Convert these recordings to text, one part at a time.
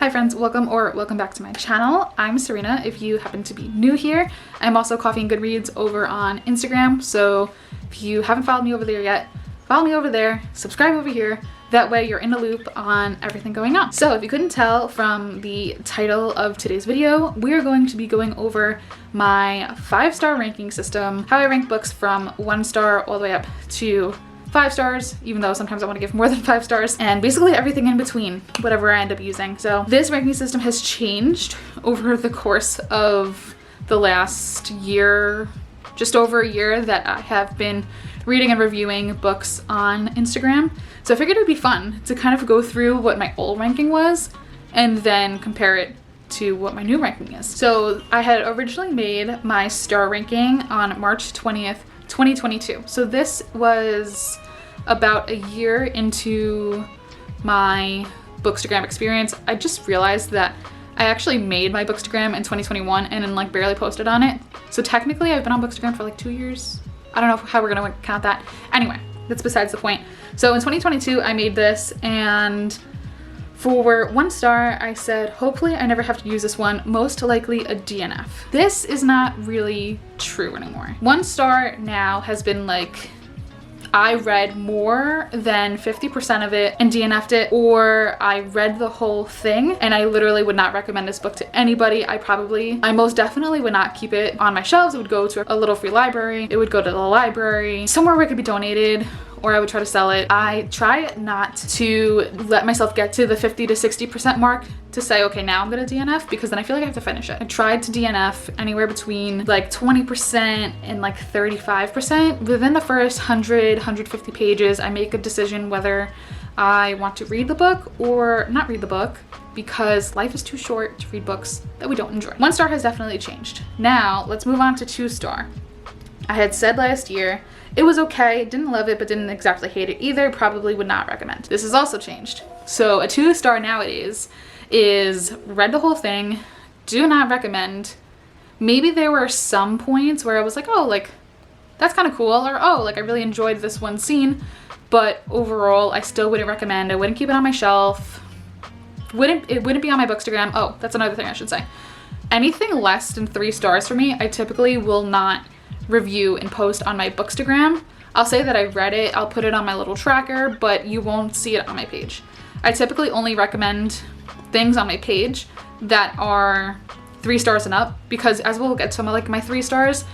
Hi friends, welcome back to my channel. I'm Serena if you happen to be new here. I'm also Coffee and Goodreads over on Instagram, so if you haven't followed me over there yet, follow me over there, subscribe over here. That way you're in the loop on everything going on. So if you couldn't tell from the title of today's video, we're going to be going over my 5-star ranking system, how I rank books from 1 star all the way up to 5 stars, even though sometimes I want to give more than 5 stars, and basically everything in between, whatever I end up using. So this ranking system has changed over the course of the last year, just over a year that I have been reading and reviewing books on Instagram. So I figured it would be fun to kind of go through what my old ranking was and then compare it to what my new ranking is. So I had originally made my star ranking on March 20th, 2022. So this was about a year into my Bookstagram experience. I just realized that I actually made my Bookstagram in 2021 and then like barely posted on it. So technically I've been on Bookstagram for like 2 years. I don't know how we're gonna count that. Anyway, that's besides the point. So in 2022 I made this, and for 1 star, I said, hopefully I never have to use this one, most likely a DNF. This is not really true anymore. 1 star now has been like, I read more than 50% of it and DNF'd it, or I read the whole thing and I literally would not recommend this book to anybody. I most definitely would not keep it on my shelves. It would go to a little free library. It would go to the library, somewhere where it could be donated, or I would try to sell it. I try not to let myself get to the 50 to 60% mark to say, okay, now I'm gonna DNF, because then I feel like I have to finish it. I tried to DNF anywhere between like 20% and like 35%. Within the first 100, 150 pages, I make a decision whether I want to read the book or not read the book, because life is too short to read books that we don't enjoy. 1 star has definitely changed. Now, let's move on to 2 star. I had said last year, it was okay, didn't love it, but didn't exactly hate it either, probably would not recommend. This has also changed. So a 2 star nowadays is read the whole thing, do not recommend. Maybe there were some points where I was like, oh, like, that's kind of cool, or oh, like I really enjoyed this one scene, but overall I still wouldn't recommend. I wouldn't keep it on my shelf. It wouldn't be on my Bookstagram. Oh, that's another thing I should say. Anything less than 3 stars for me, I typically will not review and post on my Bookstagram. I'll say that I read it, I'll put it on my little tracker, but you won't see it on my page. I typically only recommend things on my page that are 3 stars and up, because as we'll get to like my 3 stars,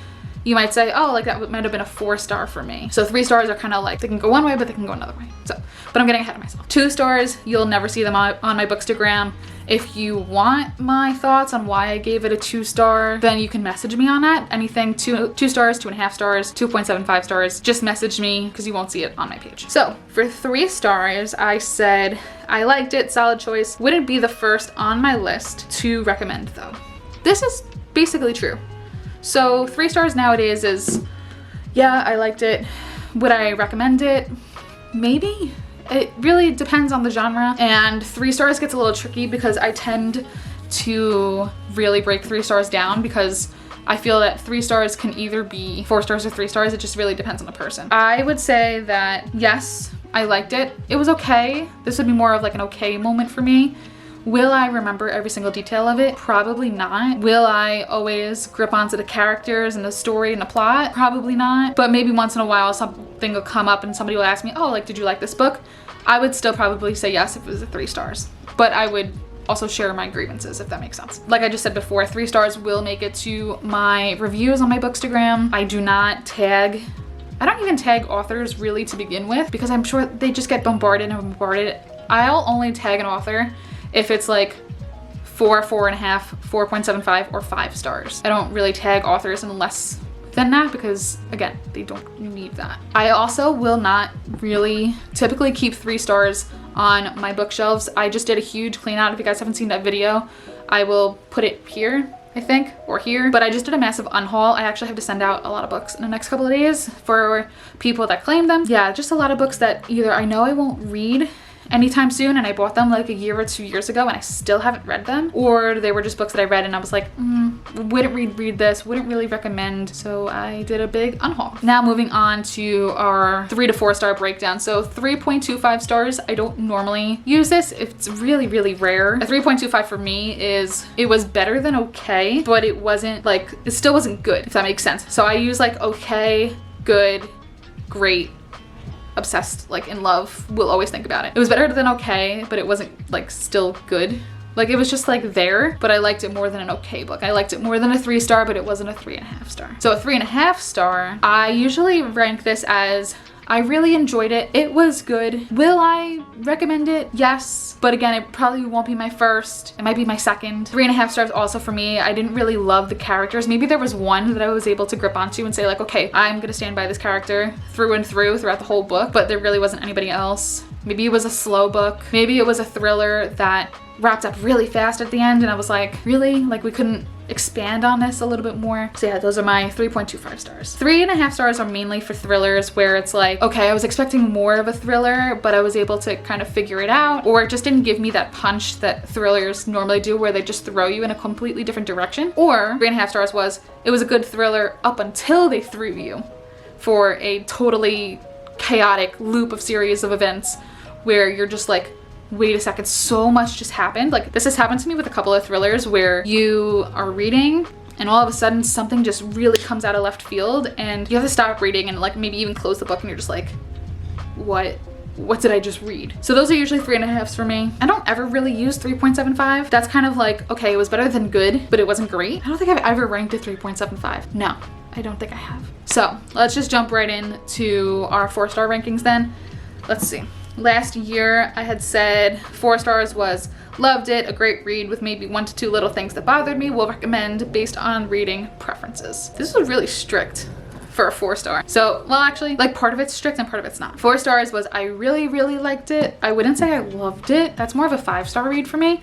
you might say, oh, like that might have been a 4 star for me. So 3 stars are kind of like, they can go one way, but they can go another way. So, but I'm getting ahead of myself. 2 stars, you'll never see them on my Bookstagram. If you want my thoughts on why I gave it a 2 star, then you can message me on that. Anything 2 stars, 2.5 stars, 2.75 stars, just message me, because you won't see it on my page. So for 3 stars, I said, I liked it, solid choice. Wouldn't be the first on my list to recommend though. This is basically true. So 3 stars nowadays is, yeah, I liked it. Would I recommend it? Maybe. It really depends on the genre, and 3 stars gets a little tricky because I tend to really break 3 stars down, because I feel that 3 stars can either be 4 stars or 3 stars. It just really depends on the person. I would say that yes, I liked it. It was okay. This would be more of like an okay moment for me. Will I remember every single detail of it? Probably not. Will I always grip onto the characters and the story and the plot? Probably not. But maybe once in a while something will come up and somebody will ask me, oh, like, did you like this book? I would still probably say yes if it was a 3 stars. But I would also share my grievances, if that makes sense. Like I just said before, 3 stars will make it to my reviews on my Bookstagram. I do not tag. I don't even tag authors really to begin with, because I'm sure they just get bombarded and bombarded. I'll only tag an author if it's like 4, 4.5, 4.75, or 5 stars. I don't really tag authors unless than that, because again, they don't need that. I also will not really typically keep 3 stars on my bookshelves. I just did a huge clean out. If you guys haven't seen that video, I will put it here, I think, or here. But I just did a massive unhaul. I actually have to send out a lot of books in the next couple of days for people that claim them. Yeah, just a lot of books that either I know I won't read anytime soon, and I bought them like a year or 2 years ago and I still haven't read them, or they were just books that I read and I was like, wouldn't read this, wouldn't really recommend, so I did a big unhaul. Now moving on to our 3 to 4 star breakdown. So 3.25 stars, I don't normally use this. It's really, really rare. A 3.25 for me is, it was better than okay, but it wasn't like, it still wasn't good, if that makes sense. So I use like okay, good, great, obsessed, like in love, will always think about it. It was better than okay, but it wasn't like still good. Like it was just like there, but I liked it more than an okay book. I liked it more than a 3 star, but it wasn't a 3.5 star. So a 3.5 star, I usually rank this as, I really enjoyed it. It was good. Will I recommend it? Yes. But again, it probably won't be my first. It might be my second. 3.5 stars also for me. I didn't really love the characters. Maybe there was one that I was able to grip onto and say like, okay, I'm gonna stand by this character through and through throughout the whole book, but there really wasn't anybody else. Maybe it was a slow book. Maybe it was a thriller that wrapped up really fast at the end and I was like, really? Like we couldn't expand on this a little bit more? So yeah, those are my 3.25 stars. 3.5 stars are mainly for thrillers where it's like, okay, I was expecting more of a thriller, but I was able to kind of figure it out, or it just didn't give me that punch that thrillers normally do where they just throw you in a completely different direction. Or 3.5 stars was, it was a good thriller up until they threw you for a totally chaotic loop of series of events where you're just like, wait a second, so much just happened. Like this has happened to me with a couple of thrillers where you are reading and all of a sudden something just really comes out of left field and you have to stop reading and like maybe even close the book and you're just like, what did I just read? So those are usually 3.5s for me. I don't ever really use 3.75. That's kind of like, okay, it was better than good, but it wasn't great. I don't think I've ever ranked a 3.75. No, I don't think I have. So let's just jump right into our 4-star rankings then. Let's see. Last year I had said 4 stars was loved it, a great read with maybe 1 to 2 little things that bothered me, will recommend based on reading preferences. This was really strict for a 4-star. So, well actually, like part of it's strict and part of it's not. 4 stars was I really, really liked it. I wouldn't say I loved it. That's more of a 5-star read for me.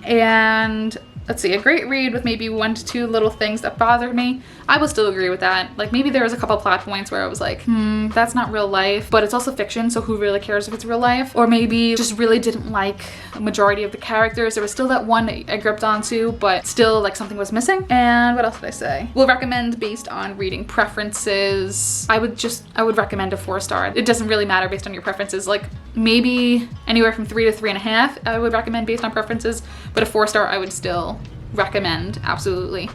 And let's see, a great read with maybe 1 to 2 little things that bothered me. I will still agree with that. Like maybe there was a couple plot points where I was like, that's not real life, but it's also fiction, so who really cares if it's real life? Or maybe just really didn't like a majority of the characters. There was still that one that I gripped onto, but still like something was missing. And what else did I say? Will recommend based on reading preferences. I would recommend a 4-star. It doesn't really matter based on your preferences. Like maybe anywhere from 3 to 3.5 I would recommend based on preferences, but a 4-star I would still recommend, absolutely.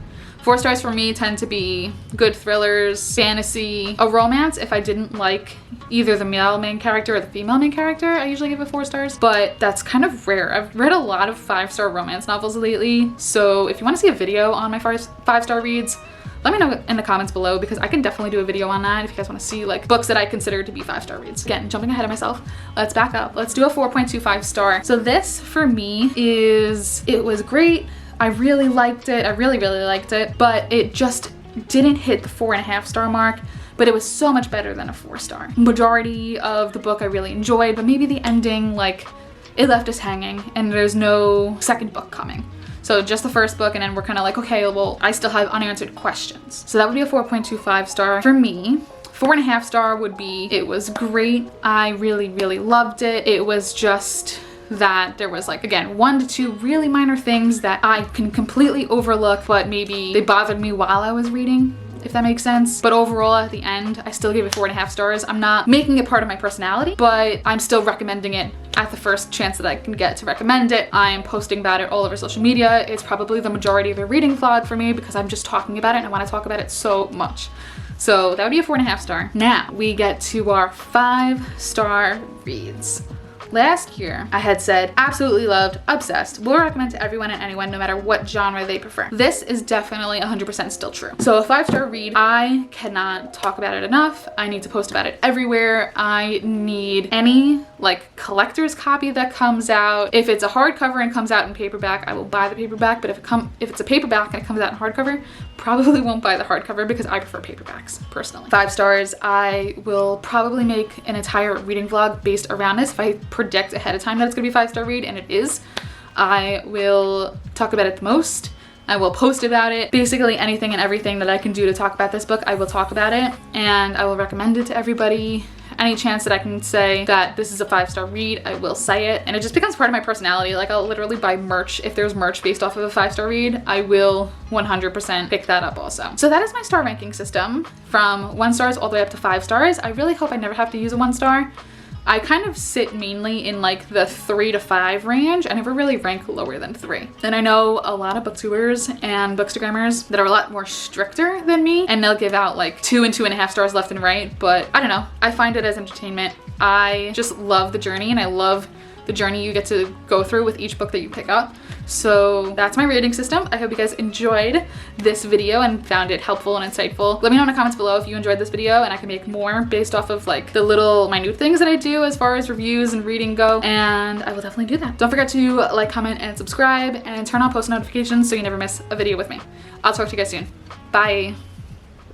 4 stars for me tend to be good thrillers, fantasy, a romance. If I didn't like either the male main character or the female main character, I usually give it 4 stars, but that's kind of rare. I've read a lot of 5-star romance novels lately, so if you want to see a video on my 5-star reads, let me know in the comments below because I can definitely do a video on that if you guys want to see like books that I consider to be 5-star reads. Again, jumping ahead of myself, let's back up. Let's do a 4.25 star. So this for me is, it was great. I really liked it. I really, really liked it, but it just didn't hit the 4.5 star mark, but it was so much better than a 4-star. Majority of the book I really enjoyed, but maybe the ending, like it left us hanging and there's no second book coming. So just the first book and then we're kind of like, okay, well, I still have unanswered questions. So that would be a 4.25 star for me. 4.5 star would be, it was great. I really, really loved it. It was just that there was like, again, 1 to 2 really minor things that I can completely overlook, but maybe they bothered me while I was reading, if that makes sense. But overall at the end, I still gave it 4.5 stars. I'm not making it part of my personality, but I'm still recommending it at the first chance that I can get to recommend it. I'm posting about it all over social media. It's probably the majority of a reading vlog for me because I'm just talking about it and I want to talk about it so much. So that would be a 4.5 star. Now we get to our 5-star reads. Last year, I had said absolutely loved, obsessed, will recommend to everyone and anyone no matter what genre they prefer. This is definitely 100% still true. So a 5-star read, I cannot talk about it enough. I need to post about it everywhere. I need any like collector's copy that comes out. If it's a hardcover and comes out in paperback, I will buy the paperback, but if it's a paperback and it comes out in hardcover, probably won't buy the hardcover because I prefer paperbacks personally. 5 stars, I will probably make an entire reading vlog based around this. If I predict ahead of time that it's gonna be a 5-star read, and it is, I will talk about it the most. I will post about it. Basically anything and everything that I can do to talk about this book, I will talk about it and I will recommend it to everybody. any chance that I can say that this is a 5-star read, I will say it. And it just becomes part of my personality. Like, I'll literally buy merch. If there's merch based off of a 5-star read, I will 100% pick that up also. So that is my star ranking system, from 1 stars all the way up to 5 stars. I really hope I never have to use a 1 star. I kind of sit mainly in like the 3 to 5 range. I never really rank lower than 3. And I know a lot of booktubers and bookstagrammers that are a lot more stricter than me, and they'll give out like 2 and 2.5 stars left and right, but I don't know. I find it as entertainment. I just love the journey, and I love the journey you get to go through with each book that you pick up. So that's my rating system. I hope you guys enjoyed this video and found it helpful and insightful. Let me know in the comments below if you enjoyed this video and I can make more based off of like the little minute things that I do as far as reviews and reading go, and I will definitely do that. Don't forget to like, comment, and subscribe, and turn on post notifications so you never miss a video with me. I'll talk to you guys soon. Bye.